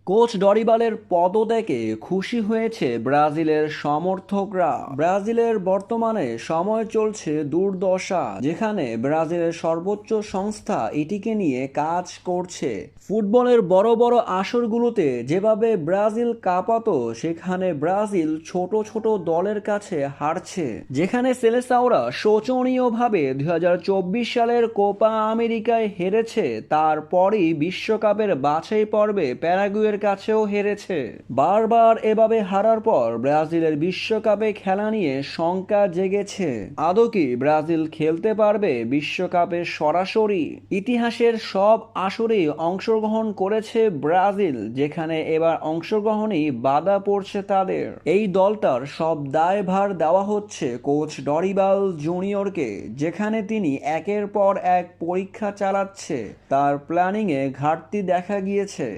Coach ডরিবালের পদত্যাগে খুশি হয়েছে ব্রাজিলের সমর্থকরা। ব্রাজিলের বর্তমানে সময় চলছে দুর্দশা, যেখানে ব্রাজিলের সর্বোচ্চ সংস্থা এটিকে নিয়ে কাজ করছে। ফুটবলের বড় বড় আসরগুলোতে যেভাবে ব্রাজিল কাঁপাতো, সেখানে ব্রাজিল ছোট ছোট দলের কাছে হারছে। যেখানে সেলেসাওরা শোচনীয়ভাবে 2024 সালের কোপা আমেরিকায় হেরেছে, তারপরই বিশ্বকাপের বাছাই পর্বে প্যারাগুয়ের কাছেও হেরেছে। বারবার এভাবে হারার পর ব্রাজিলের বিশ্বকাপে খেলা নিয়ে শঙ্কা জেগেছে। আদৌ কি ব্রাজিল খেলতে পারবে বিশ্বকাপে সরাসরি? ইতিহাসের সব আসরেই অংশগ্রহণ করেছে ব্রাজিল, যেখানে এবার অংশগ্রহণেই বাধা পড়ছে তাদের। এই দলটার সব দায়ভার দেওয়া হচ্ছে কোচ ডরিবাল জুনিয়রকে, যেখানে তিনি একের পর এক পরীক্ষা চালাচ্ছে। তার প্ল্যানিংয়ে ঘাটতি দেখা গিয়েছে।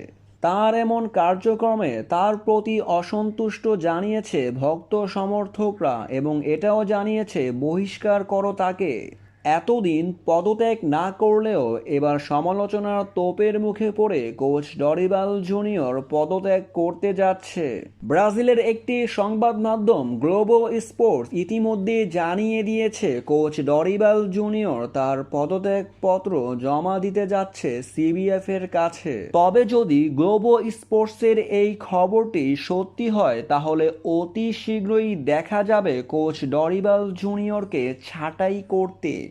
তার এমন কার্যক্রমে তার প্রতি অসন্তুষ্ট জানিয়েছে ভক্ত সমর্থকরা, এবং এটাও জানিয়েছে বহিষ্কার করো তাকে। এতদিন পদত্যাগ না করলেও এবার সমালোচনার তোপের মুখে পড়ে কোচ ডরিবাল জুনিয়র পদত্যাগ করতে যাচ্ছে। ব্রাজিলের একটি সংবাদ মাধ্যম গ্লোবো স্পোর্টস ইতিমধ্যে জানিয়ে দিয়েছে কোচ ডরিবাল জুনিয়র তার পদত্যাগপত্র জমা দিতে যাচ্ছে সিবিএফ এর কাছে। তবে যদি গ্লোবো স্পোর্টসের এই খবরটি সত্যি হয়, তাহলে অতি শীঘ্রই দেখা যাবে কোচ ডরিবাল জুনিয়রকে ছাঁটাই করতে।